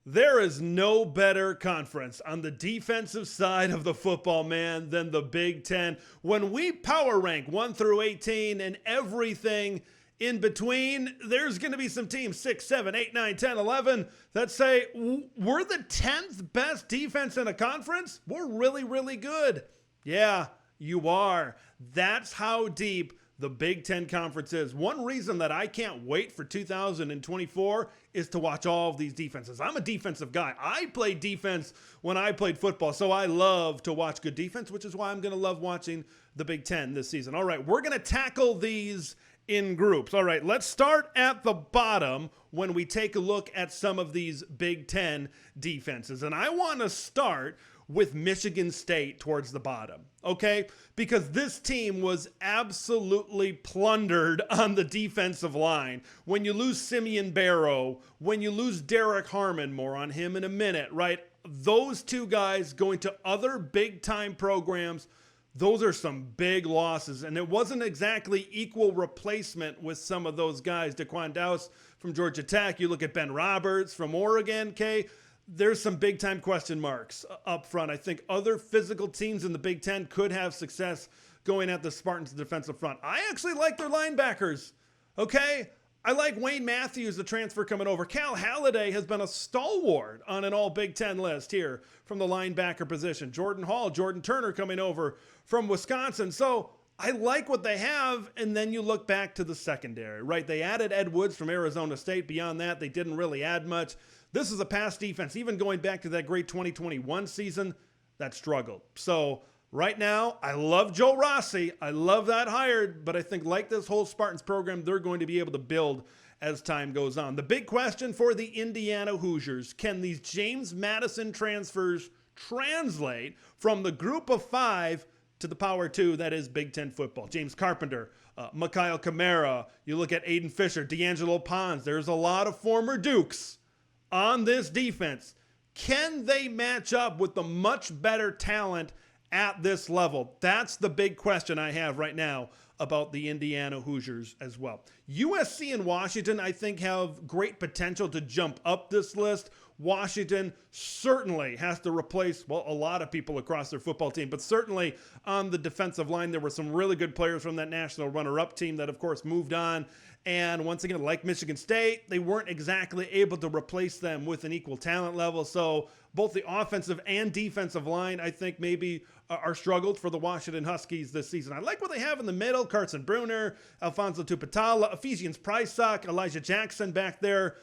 There is no better conference on the defensive side of the football, man, than the Big Ten. When we power rank 1 through 18 and everything in between, there's going to be some teams 6, 7, 8, 9, 10, 11 that say, we're the 10th best defense in a conference. We're really, really good. Yeah, you are. That's how deep the Big Ten Conference is. One reason that I can't wait for 2024 is to watch all of these defenses. I'm a defensive guy. I played defense when I played football, so I love to watch good defense, which is why I'm going to love watching the Big Ten this season. All right, we're going to tackle these in groups. All right, let's start at the bottom when we take a look at some of these Big Ten defenses. And I want to start with Michigan State towards the bottom, okay? Because this team was absolutely plundered on the defensive line. When you lose Simeon Barrow, when you lose Derek Harmon, more on him in a minute, right? Those two guys going to other big-time programs, those are some big losses. And it wasn't exactly equal replacement with some of those guys. Daquan Dowse from Georgia Tech. You look at Ben Roberts from Oregon, Kay. There's some big-time question marks up front. I think other physical teams in the Big Ten could have success going at the Spartans' defensive front. I actually like their linebackers, okay? I like Wayne Matthews, the transfer coming over. Cal Halliday has been a stalwart on an all-Big Ten list here from the linebacker position. Jordan Hall, Jordan Turner coming over from Wisconsin. So I like what they have, and then you look back to the secondary, right? They added Ed Woods from Arizona State. Beyond that, they didn't really add much. This is a pass defense, even going back to that great 2021 season, that struggled. So right now, I love Joe Rossi. I love that hire, but I think like this whole Spartans program, they're going to be able to build as time goes on. The big question for the Indiana Hoosiers, can these James Madison transfers translate from the group of 5 to the Power 2 that is Big Ten football? James Carpenter, Mikhail Kamara, you look at Aiden Fisher, D'Angelo Pons. There's a lot of former Dukes on this defense. Can they match up with the much better talent at this level? That's the big question I have right now about the Indiana Hoosiers as well. USC and Washington, I think, have great potential to jump up this list. Washington certainly has to replace, well, a lot of people across their football team, but certainly on the defensive line, there were some really good players from that national runner-up team that, of course, moved on. And once again, like Michigan State, they weren't exactly able to replace them with an equal talent level. So both the offensive and defensive line, I think, maybe are struggled for the Washington Huskies this season. I like what they have in the middle. Carson Bruner, Alfonso Tupatala, Ephesians Prysock, Elijah Jackson back there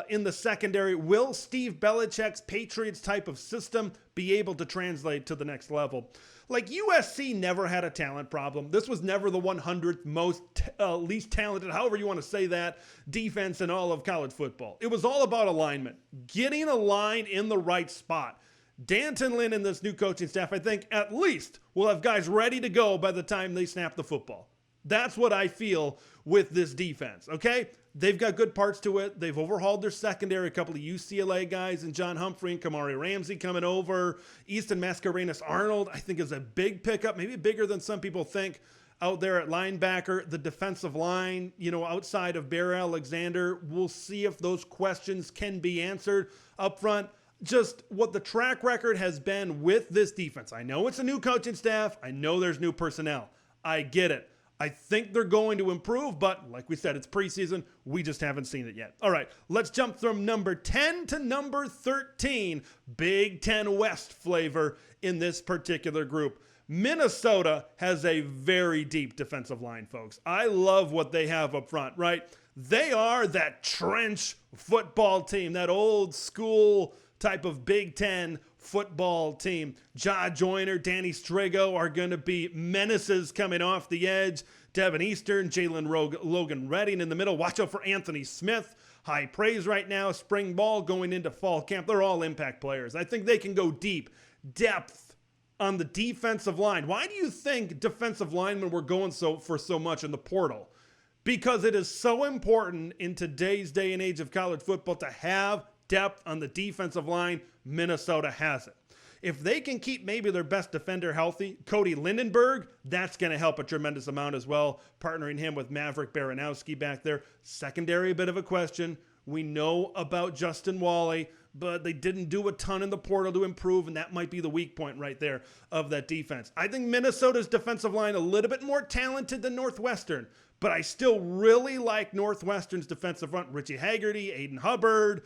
in the secondary. Will Steve Belichick's Patriots type of system be able to translate to the next level? Like, USC never had a talent problem. This was never the 100th most least talented, however you want to say that, defense in all of college football. It was all about alignment, getting a line in the right spot. Danton Lynn and this new coaching staff, I think, at least will have guys ready to go by the time they snap the football. That's what I feel with this defense, okay? They've got good parts to it. They've overhauled their secondary. A couple of UCLA guys and John Humphrey and Kamari Ramsey coming over. Easton Mascarenas Arnold, I think, is a big pickup, maybe bigger than some people think out there at linebacker. The defensive line, outside of Bear Alexander, we'll see if those questions can be answered up front. Just what the track record has been with this defense. I know it's a new coaching staff. I know there's new personnel. I get it. I think they're going to improve, but like we said, it's preseason. We just haven't seen it yet. All right, let's jump from number 10 to number 13. Big Ten West flavor in this particular group. Minnesota has a very deep defensive line, folks. I love what they have up front, right? They are that trench football team, that old school type of Big Ten football team. Ja Joyner, Danny Strigo are going to be menaces coming off the edge. Devin Eastern, Logan Redding in the middle. Watch out for Anthony Smith. High praise right now. Spring ball going into fall camp. They're all impact players. I think they can go deep. Depth on the defensive line. Why do you think defensive linemen were going for so much in the portal? Because it is so important in today's day and age of college football to have depth on the defensive line. Minnesota has it. If they can keep maybe their best defender healthy, Cody Lindenberg, that's going to help a tremendous amount as well, partnering him with Maverick Baranowski back there. Secondary, a bit of a question. We know about Justin Wally, but they didn't do a ton in the portal to improve, and that might be the weak point right there of that defense. I think Minnesota's defensive line a little bit more talented than Northwestern, but I still really like Northwestern's defensive front. Richie Haggerty, Aiden Hubbard,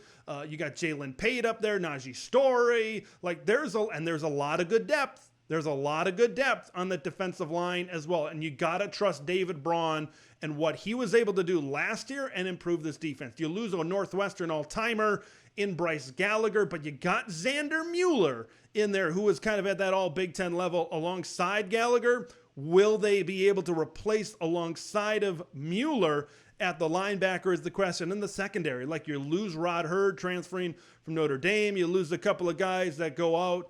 you got Jalen Pate up there, Najee Story. Like there's a lot of good depth. There's a lot of good depth on the defensive line as well. And you got to trust David Braun and what he was able to do last year and improve this defense. You lose a Northwestern all-timer in Bryce Gallagher, but you got Xander Mueller in there, who was kind of at that all Big Ten level alongside Gallagher. Will they be able to replace alongside of Mueller at the linebacker is the question. In the secondary, like you lose Rod Hurd transferring from Notre Dame. You lose a couple of guys that go out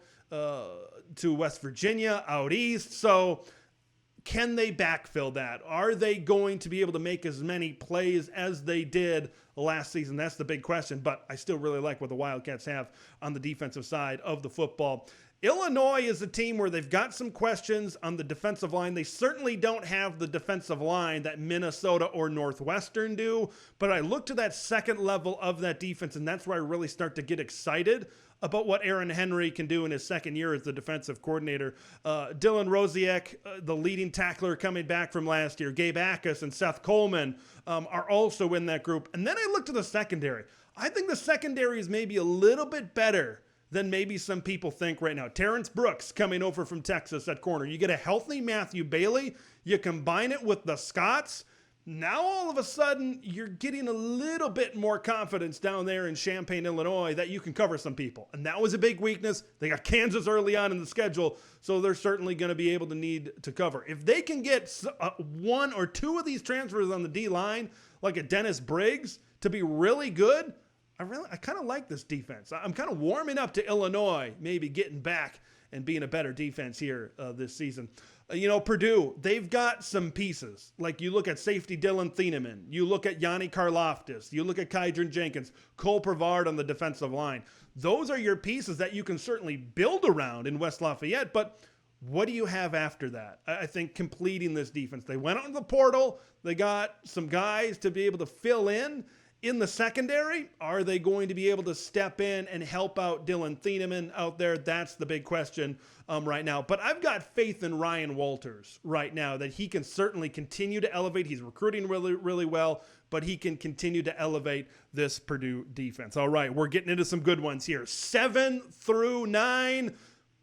to West Virginia, out east. So can they backfill that? Are they going to be able to make as many plays as they did last season? That's the big question, but I still really like what the Wildcats have on the defensive side of the football. Illinois is a team where they've got some questions on the defensive line. They certainly don't have the defensive line that Minnesota or Northwestern do, but I look to that second level of that defense, and that's where I really start to get excited about what Aaron Henry can do in his second year as the defensive coordinator. Dylan Rosiek, the leading tackler coming back from last year, Gabe Ackus and Seth Coleman are also in that group. And then I look to the secondary. I think the secondary is maybe a little bit better than maybe some people think right now. Terrence Brooks coming over from Texas at corner. You get a healthy Matthew Bailey. You combine it with the Scots. Now all of a sudden, you're getting a little bit more confidence down there in Champaign, Illinois, that you can cover some people. And that was a big weakness. They got Kansas early on in the schedule, so they're certainly going to be able to need to cover. If they can get one or two of these transfers on the D-line, like a Dennis Briggs, to be really good, I kind of like this defense. I'm kind of warming up to Illinois, maybe getting back and being a better defense here this season. Purdue, they've got some pieces. Like you look at safety Dylan Thieneman. You look at Yanni Karloftis. You look at Kydron Jenkins, Cole Prevard on the defensive line. Those are your pieces that you can certainly build around in West Lafayette, but what do you have after that? I think completing this defense. They went out in the portal. They got some guys to be able to fill in the secondary. Are they going to be able to step in and help out Dylan Thieneman out there? That's the big question right now. But I've got faith in Ryan Walters right now that he can certainly continue to elevate. He's recruiting really, really well, but he can continue to elevate this Purdue defense. All right, we're getting into some good ones here. 7 through 9.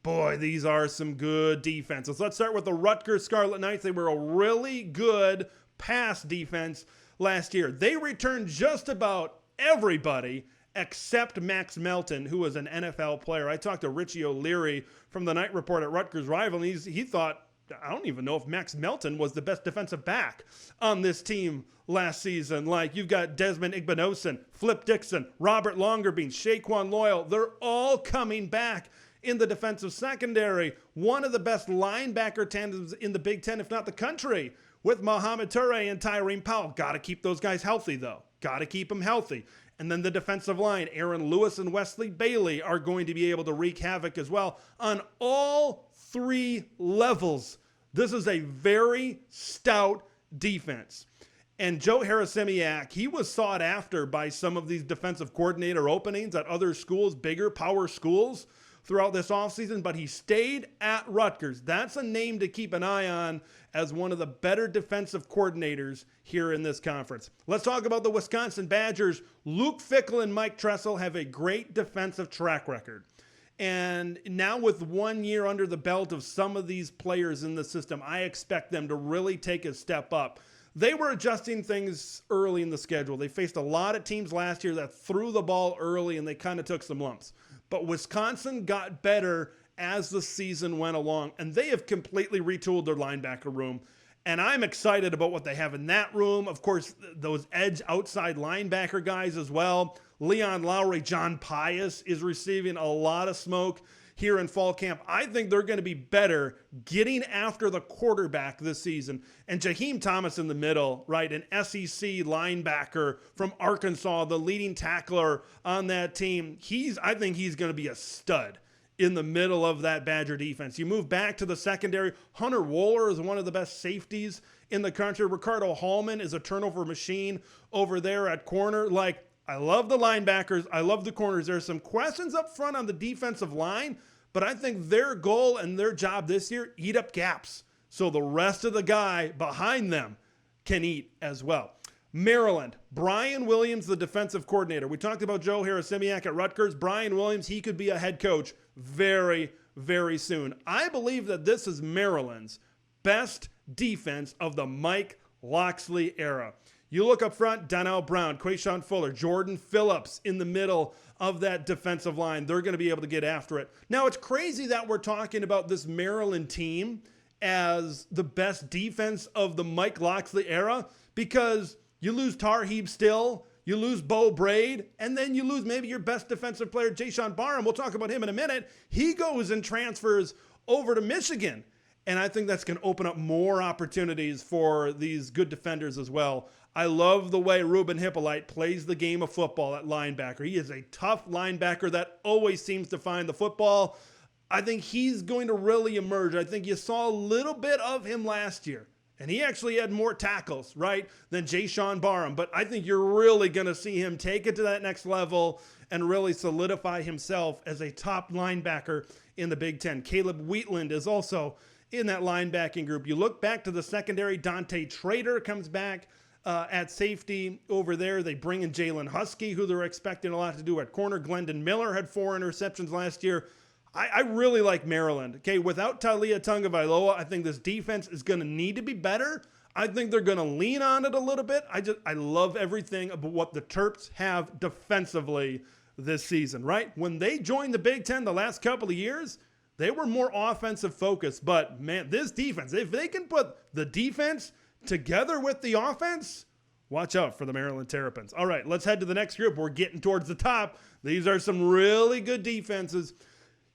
Boy, these are some good defenses. Let's start with the Rutgers Scarlet Knights. They were a really good pass defense last year. They returned just about everybody except Max Melton, who was an NFL player. I talked to Richie O'Leary from the Night Report at Rutgers Rival, and he thought, I don't even know if Max Melton was the best defensive back on this team last season. Like, you've got Desmond Igbinosun, Flip Dixon, Robert Longerbean, Shaquan Loyal. They're all coming back in the defensive secondary. One of the best linebacker tandems in the Big Ten, if not the country, with Mohamed Toure and Tyrene Powell. Got to keep those guys healthy, though. Got to keep them healthy. And then the defensive line, Aaron Lewis and Wesley Bailey are going to be able to wreak havoc as well on all three levels. This is a very stout defense. And Joe Harasimiak, he was sought after by some of these defensive coordinator openings at other schools, bigger power schools, throughout this offseason, but he stayed at Rutgers. That's a name to keep an eye on as one of the better defensive coordinators here in this conference. Let's talk about the Wisconsin Badgers. Luke Fickell and Mike Tressel have a great defensive track record. And now with 1 year under the belt of some of these players in the system, I expect them to really take a step up. They were adjusting things early in the schedule. They faced a lot of teams last year that threw the ball early and they kind of took some lumps. But Wisconsin got better as the season went along, and they have completely retooled their linebacker room. And I'm excited about what they have in that room. Of course, those edge outside linebacker guys as well. Leon Lowry, John Pius is receiving a lot of smoke here in fall camp. I think they're going to be better getting after the quarterback this season. And Jaheim Thomas in the middle, right? An SEC linebacker from Arkansas, the leading tackler on that team. I think he's going to be a stud in the middle of that Badger defense. You move back to the secondary. Hunter Wohler is one of the best safeties in the country. Ricardo Hallman is a turnover machine over there at corner. Like, I love the linebackers. I love the corners. There's some questions up front on the defensive line, but I think their goal and their job this year, eat up gaps. So the rest of the guy behind them can eat as well. Maryland, Brian Williams, the defensive coordinator. We talked about Joe Harasimiak at Rutgers. Brian Williams, he could be a head coach very, very soon. I believe that this is Maryland's best defense of the Mike Locksley era. You look up front, Donnell Brown, Quayshawn Fuller, Jordan Phillips in the middle of that defensive line. They're going to be able to get after it. Now, it's crazy that we're talking about this Maryland team as the best defense of the Mike Locksley era because you lose Tarheeb Still, you lose Bo Braid, and then you lose maybe your best defensive player, Jayshawn Barham. We'll talk about him in a minute. He goes and transfers over to Michigan. And I think that's going to open up more opportunities for these good defenders as well. I love the way Ruben Hippolyte plays the game of football at linebacker. He is a tough linebacker that always seems to find the football. I think he's going to really emerge. I think you saw a little bit of him last year. And he actually had more tackles, right, than Jayshawn Barham. But I think you're really going to see him take it to that next level and really solidify himself as a top linebacker in the Big Ten. Caleb Wheatland is also in that linebacking group. You look back to the secondary, Dante Trader comes back at safety over there. They bring in Jalen Husky, who they're expecting a lot to do at corner. Glendon Miller had 4 interceptions last year. I really like Maryland. Okay, without Talia Tungavailoa, I think this defense is going to need to be better. I think they're going to lean on it a little bit. I love everything about what the Terps have defensively this season, right? When they joined the Big Ten the last couple of years, they were more offensive focused. But, man, this defense, if they can put the defense together with the offense, watch out for the Maryland Terrapins. All right, let's head to the next group. We're getting towards the top. These are some really good defenses.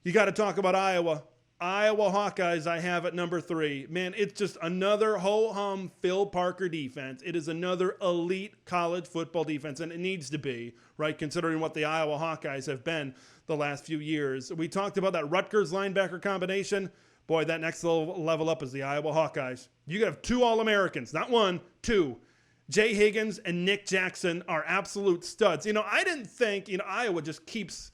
You got to talk about Iowa. Iowa Hawkeyes I have at number 3. Man, it's just another ho-hum Phil Parker defense. It is another elite college football defense, and it needs to be, right, considering what the Iowa Hawkeyes have been the last few years. We talked about that Rutgers linebacker combination. Boy, that next level up is the Iowa Hawkeyes. You have 2 All-Americans, not 1, 2. Jay Higgins and Nick Jackson are absolute studs. I didn't think, Iowa just keeps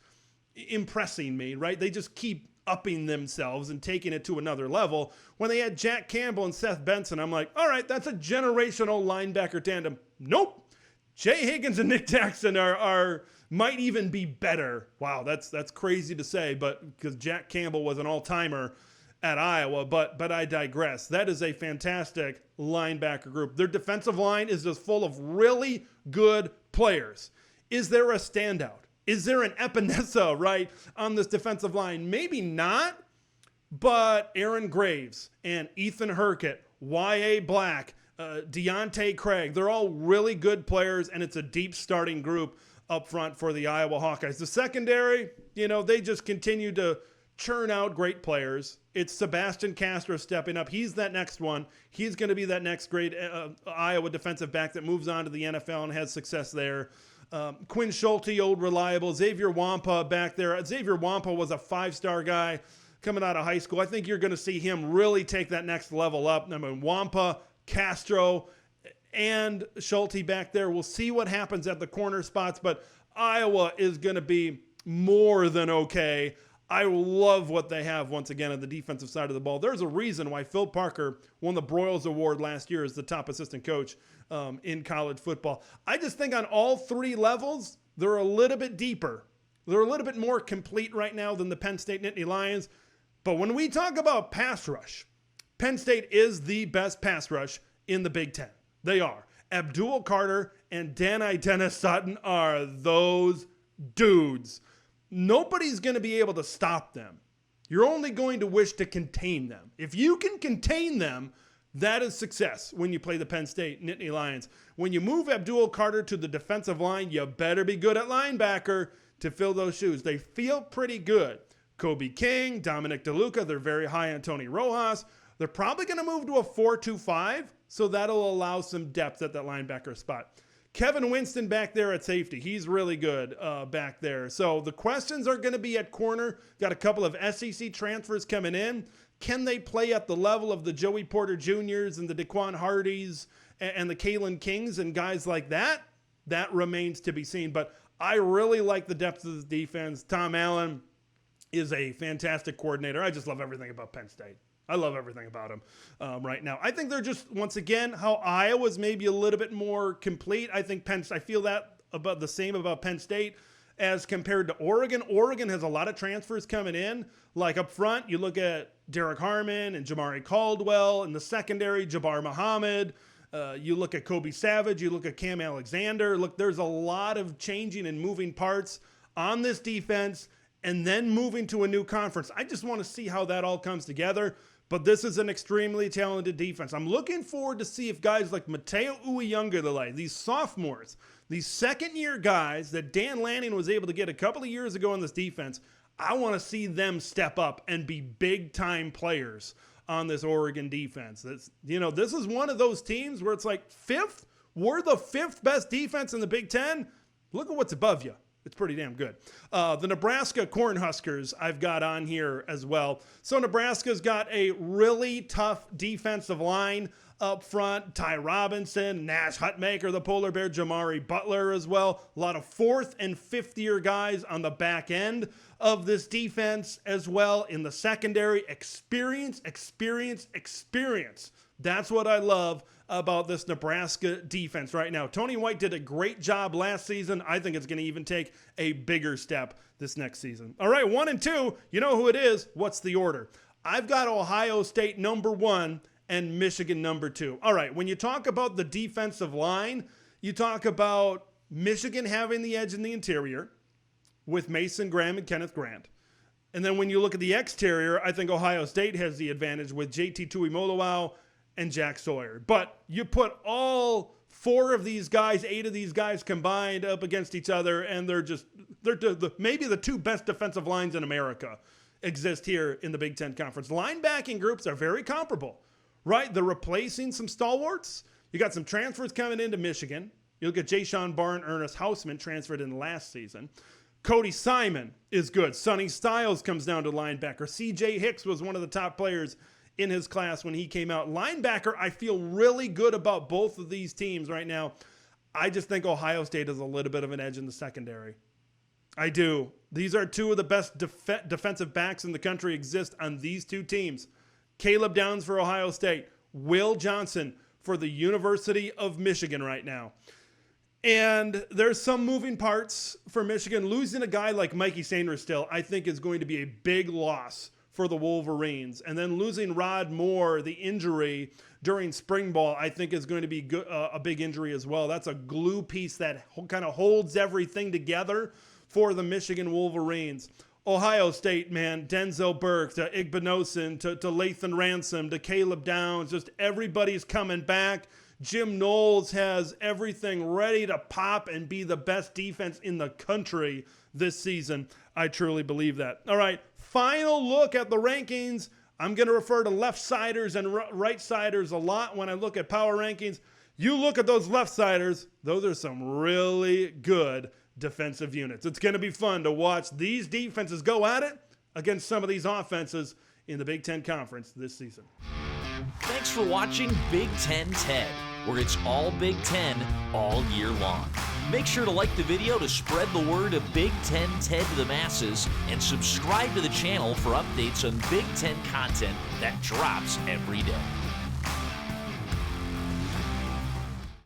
impressing me, right? They just keep upping themselves and taking it to another level. When they had Jack Campbell and Seth Benson, I'm like, all right, that's a generational linebacker tandem. Nope. Jay Higgins and Nick Jackson are might even be better. Wow, that's crazy to say, but because Jack Campbell was an all-timer at Iowa, but I digress. That is a fantastic linebacker group. Their defensive line is just full of really good players. Is there a standout? Is there an Epinesa, right, on this defensive line? Maybe not, but Aaron Graves and Ethan Herkett, Y.A. Black, Deontay Craig, they're all really good players, and it's a deep starting group up front for the Iowa Hawkeyes. The secondary, they just continue to churn out great players. It's Sebastian Castro stepping up. He's that next one. He's going to be that next great Iowa defensive back that moves on to the NFL and has success there. Quinn Schulte, old reliable. Xavier Wampa back there. Xavier Wampa was a 5-star guy coming out of high school. I think you're going to see him really take that next level up. I mean, Wampa, Castro, and Schulte back there. We'll see what happens at the corner spots, but Iowa is going to be more than okay. I love what they have once again on the defensive side of the ball. There's a reason why Phil Parker won the Broyles Award last year as the top assistant coach in college football. I just think on all 3 levels, they're a little bit deeper. They're a little bit more complete right now than the Penn State Nittany Lions. But when we talk about pass rush, Penn State is the best pass rush in the Big Ten. They are. Abdul Carter and Danai Dennis Sutton are those dudes. Nobody's going to be able to stop them. You're only going to wish to contain them. If you can contain them, that is success when you play the Penn State Nittany Lions. When you move Abdul Carter to the defensive line, you better be good at linebacker to fill those shoes. They feel pretty good. Kobe King, Dominic DeLuca, they're very high on Tony Rojas. They're probably going to move to a 4-2-5, so that'll allow some depth at that linebacker spot. Kevin Winston back there at safety. He's really good back there. So the questions are going to be at corner. Got a couple of SEC transfers coming in. Can they play at the level of the Joey Porter Jr.'s and the Daquan Hardys and the Kalen Kings and guys like that? That remains to be seen. But I really like the depth of this defense. Tom Allen is a fantastic coordinator. I just love everything about Penn State. I love everything about him right now. I think they're just, once again, how Iowa's maybe a little bit more complete. I feel that about the same about Penn State as compared to Oregon. Oregon has a lot of transfers coming in. Like up front, you look at Derek Harmon and Jamari Caldwell. In the secondary, Jabbar Muhammad. You look at Kobe Savage. You look at Cam Alexander. Look, there's a lot of changing and moving parts on this defense, and then moving to a new conference. I just want to see how that all comes together. But this is an extremely talented defense. I'm looking forward to see if guys like Mateo Uyunglele, these sophomores, these second-year guys that Dan Lanning was able to get a couple of years ago in this defense, I want to see them step up and be big-time players on this Oregon defense. This is one of those teams where it's like fifth. We're the fifth best defense in the Big Ten. Look at what's above you. It's pretty damn good. The Nebraska Cornhuskers I've got on here as well. So Nebraska's got a really tough defensive line up front. Ty Robinson, Nash Hutmaker, the Polar Bear, Jamari Butler as well. A lot of fourth and fifth year guys on the back end of this defense as well. In the secondary, experience. That's what I love about this Nebraska defense right now. Tony White did a great job last season. I think it's going to even take a bigger step this next season. All right, 1 and 2, you know who it is. What's the order? I've got Ohio State number 1 and Michigan number 2. All right, when you talk about the defensive line, you talk about Michigan having the edge in the interior with Mason Graham and Kenneth Grant. And then when you look at the exterior, I think Ohio State has the advantage with JT Tuimoloau and Jack Sawyer. But you put all 4 of these guys, 8 of these guys combined up against each other, and they're maybe the 2 best defensive lines in America exist here in the Big Ten Conference. Linebacking groups are very comparable, right? They're replacing some stalwarts. You got some transfers coming into Michigan. You look at Jayshon Barn, Ernest Hausman transferred in last season. Cody Simon is good. Sonny Styles comes down to linebacker. C.J. Hicks was one of the top players in his class when he came out. Linebacker, I feel really good about both of these teams right now. I just think Ohio State has a little bit of an edge in the secondary. I do. These are 2 of the best defensive backs in the country exist on these 2 teams. Caleb Downs for Ohio State. Will Johnson for the University of Michigan right now. And there's some moving parts for Michigan. Losing a guy like Mikey Sanders still, I think, is going to be a big loss for the Wolverines. And then losing Rod Moore, the injury during spring ball, I think is going to be a big injury as well. That's a glue piece that kind of holds everything together for the Michigan Wolverines. Ohio State, man, Denzel Burke to Igbinosun to Lathan Ransom to Caleb Downs, just everybody's coming back. Jim Knowles has everything ready to pop and be the best defense in the country this season. I truly believe that. All right, final look at the rankings. I'm going to refer to left-siders and right-siders a lot when I look at power rankings. You look at those left-siders, those are some really good defensive units. It's going to be fun to watch these defenses go at it against some of these offenses in the Big Ten Conference this season. Thanks for watching Big Ten Ted, where it's all Big Ten all year long. Make sure to like the video to spread the word of Big Ten Ted to the masses, and subscribe to the channel for updates on Big Ten content that drops every day.